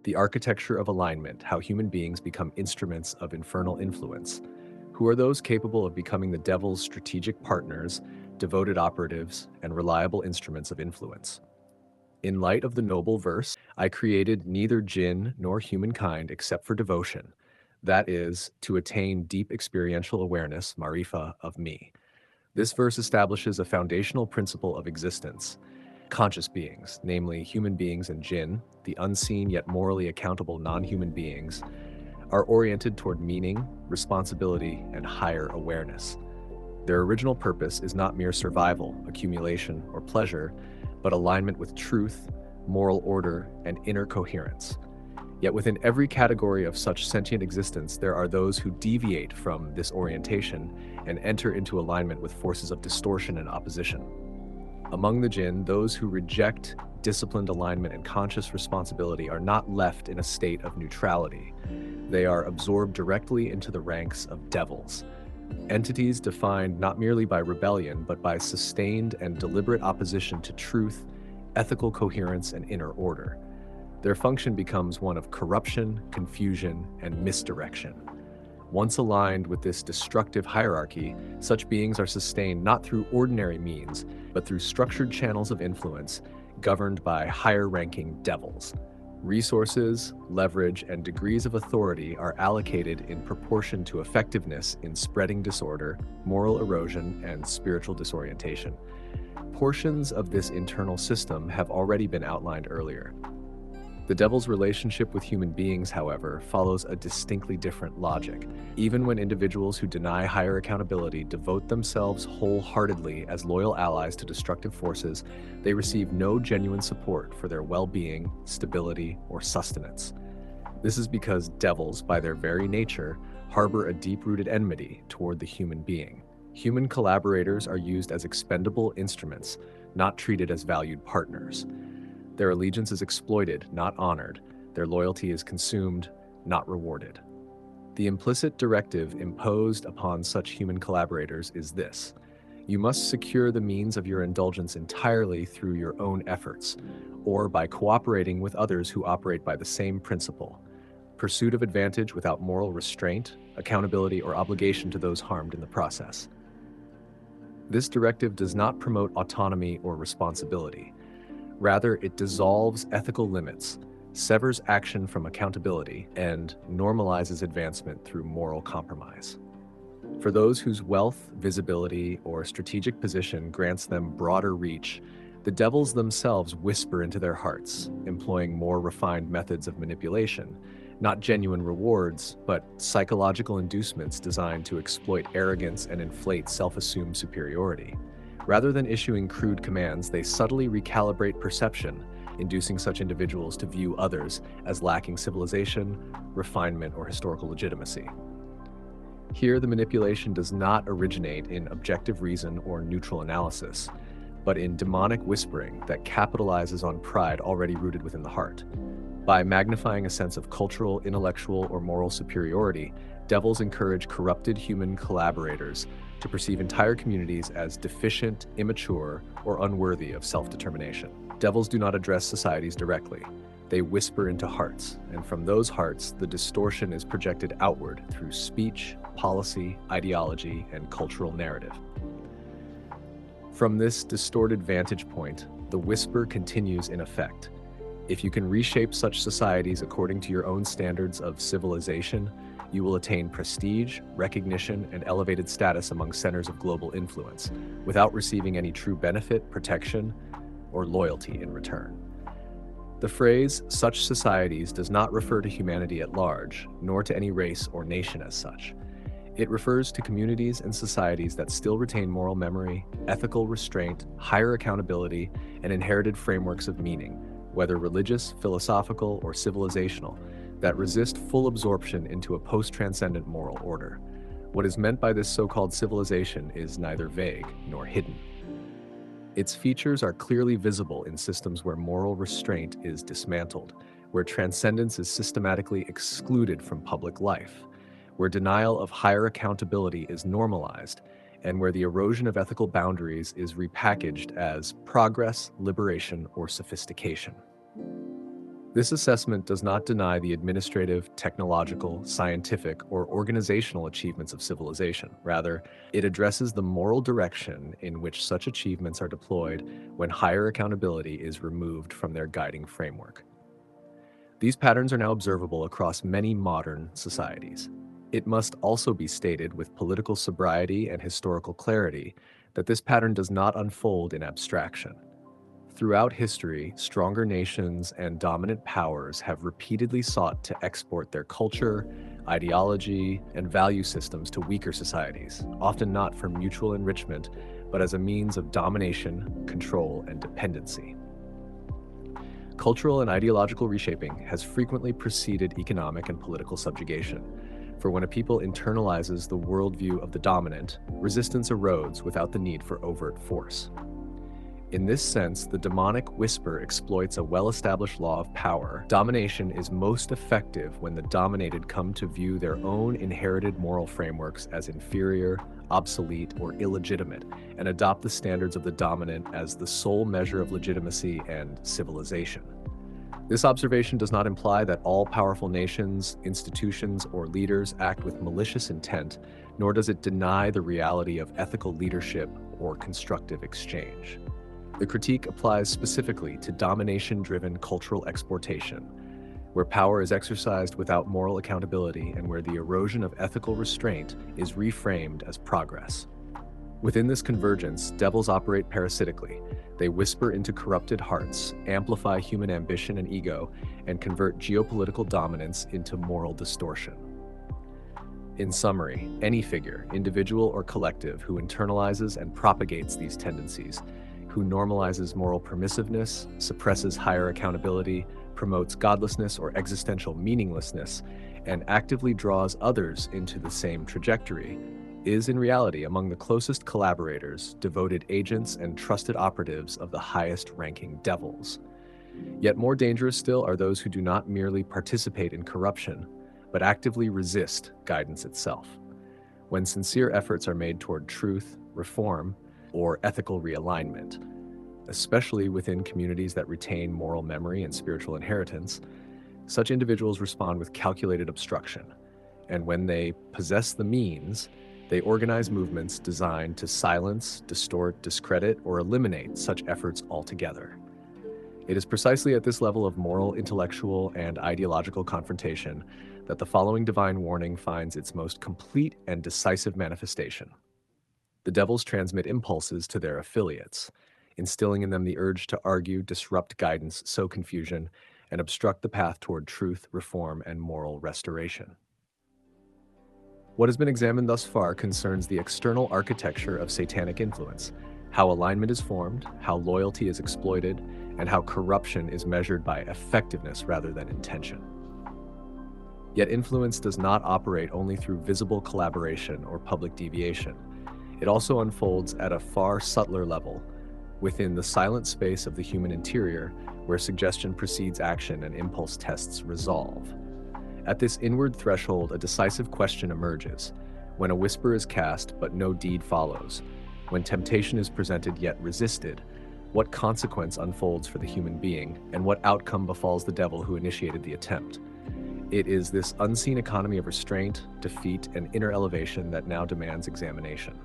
The architecture of alignment, how human beings become instruments of infernal influence. Who are those capable of becoming the devil's strategic partners, devoted operatives, and reliable instruments of influence? In light of the noble verse, I created neither jinn nor humankind except for devotion, that is, to attain deep experiential awareness, marifa, of me. This verse establishes a foundational principle of existence. Conscious beings, namely human beings and jinn, the unseen yet morally accountable non-human beings, are oriented toward meaning, responsibility, and higher awareness. Their original purpose is not mere survival, accumulation, or pleasure, but alignment with truth, moral order, and inner coherence. Yet within every category of such sentient existence, there are those who deviate from this orientation and enter into alignment with forces of distortion and opposition. Among the jinn, those who reject disciplined alignment and conscious responsibility are not left in a state of neutrality. They are absorbed directly into the ranks of devils, entities defined not merely by rebellion, but by sustained and deliberate opposition to truth, ethical coherence, and inner order. Their function becomes one of corruption, confusion, and misdirection. Once aligned with this destructive hierarchy, such beings are sustained not through ordinary means, but through structured channels of influence governed by higher-ranking devils. Resources, leverage, and degrees of authority are allocated in proportion to effectiveness in spreading disorder, moral erosion, and spiritual disorientation. Portions of this internal system have already been outlined earlier. The devil's relationship with human beings, however, follows a distinctly different logic. Even when individuals who deny higher accountability devote themselves wholeheartedly as loyal allies to destructive forces, they receive no genuine support for their well-being, stability, or sustenance. This is because devils, by their very nature, harbor a deep-rooted enmity toward the human being. Human collaborators are used as expendable instruments, not treated as valued partners. Their allegiance is exploited, not honored. Their loyalty is consumed, not rewarded. The implicit directive imposed upon such human collaborators is this: you must secure the means of your indulgence entirely through your own efforts, or by cooperating with others who operate by the same principle. Pursuit of advantage without moral restraint, accountability, or obligation to those harmed in the process. This directive does not promote autonomy or responsibility. Rather, it dissolves ethical limits, severs action from accountability, and normalizes advancement through moral compromise. For those whose wealth, visibility, or strategic position grants them broader reach, the devils themselves whisper into their hearts, employing more refined methods of manipulation, not genuine rewards, but psychological inducements designed to exploit arrogance and inflate self-assumed superiority. Rather than issuing crude commands, they subtly recalibrate perception, inducing such individuals to view others as lacking civilization, refinement, or historical legitimacy. Here, the manipulation does not originate in objective reason or neutral analysis, but in demonic whispering that capitalizes on pride already rooted within the heart. By magnifying a sense of cultural, intellectual, or moral superiority, devils encourage corrupted human collaborators to perceive entire communities as deficient, immature, or unworthy of self-determination. Devils do not address societies directly. They whisper into hearts, and from those hearts, the distortion is projected outward through speech, policy, ideology, and cultural narrative. From this distorted vantage point, the whisper continues in effect. If you can reshape such societies according to your own standards of civilization, you will attain prestige, recognition, and elevated status among centers of global influence, without receiving any true benefit, protection, or loyalty in return. The phrase "such societies" does not refer to humanity at large, nor to any race or nation as such. It refers to communities and societies that still retain moral memory, ethical restraint, higher accountability, and inherited frameworks of meaning, whether religious, philosophical, or civilizational, that resist full absorption into a post-transcendent moral order. What is meant by this so-called civilization is neither vague nor hidden. Its features are clearly visible in systems where moral restraint is dismantled, where transcendence is systematically excluded from public life, where denial of higher accountability is normalized, and where the erosion of ethical boundaries is repackaged as progress, liberation, or sophistication. This assessment does not deny the administrative, technological, scientific, or organizational achievements of civilization. Rather, it addresses the moral direction in which such achievements are deployed when higher accountability is removed from their guiding framework. These patterns are now observable across many modern societies. It must also be stated with political sobriety and historical clarity that this pattern does not unfold in abstraction. Throughout history, stronger nations and dominant powers have repeatedly sought to export their culture, ideology, and value systems to weaker societies, often not for mutual enrichment, but as a means of domination, control, and dependency. Cultural and ideological reshaping has frequently preceded economic and political subjugation. For when a people internalizes the worldview of the dominant, resistance erodes without the need for overt force. In this sense, the demonic whisper exploits a well-established law of power. Domination is most effective when the dominated come to view their own inherited moral frameworks as inferior, obsolete, or illegitimate, and adopt the standards of the dominant as the sole measure of legitimacy and civilization. This observation does not imply that all powerful nations, institutions, or leaders act with malicious intent, nor does it deny the reality of ethical leadership or constructive exchange. The critique applies specifically to domination-driven cultural exportation, where power is exercised without moral accountability and where the erosion of ethical restraint is reframed as progress. Within this convergence, devils operate parasitically. They whisper into corrupted hearts, amplify human ambition and ego, and convert geopolitical dominance into moral distortion. In summary, any figure, individual or collective, who internalizes and propagates these tendencies, who normalizes moral permissiveness, suppresses higher accountability, promotes godlessness or existential meaninglessness, and actively draws others into the same trajectory, is in reality among the closest collaborators, devoted agents, and trusted operatives of the highest-ranking devils. Yet more dangerous still are those who do not merely participate in corruption, but actively resist guidance itself. When sincere efforts are made toward truth, reform, or ethical realignment, especially within communities that retain moral memory and spiritual inheritance, such individuals respond with calculated obstruction. And when they possess the means, they organize movements designed to silence, distort, discredit, or eliminate such efforts altogether. It is precisely at this level of moral, intellectual, and ideological confrontation that the following divine warning finds its most complete and decisive manifestation. The devils transmit impulses to their affiliates, instilling in them the urge to argue, disrupt guidance, sow confusion, and obstruct the path toward truth, reform, and moral restoration. What has been examined thus far concerns the external architecture of satanic influence, how alignment is formed, how loyalty is exploited, and how corruption is measured by effectiveness rather than intention. Yet influence does not operate only through visible collaboration or public deviation. It also unfolds at a far subtler level, within the silent space of the human interior, where suggestion precedes action and impulse tests resolve. At this inward threshold, a decisive question emerges. When a whisper is cast but no deed follows, when temptation is presented yet resisted, what consequence unfolds for the human being, and what outcome befalls the devil who initiated the attempt? It is this unseen economy of restraint, defeat, and inner elevation that now demands examination.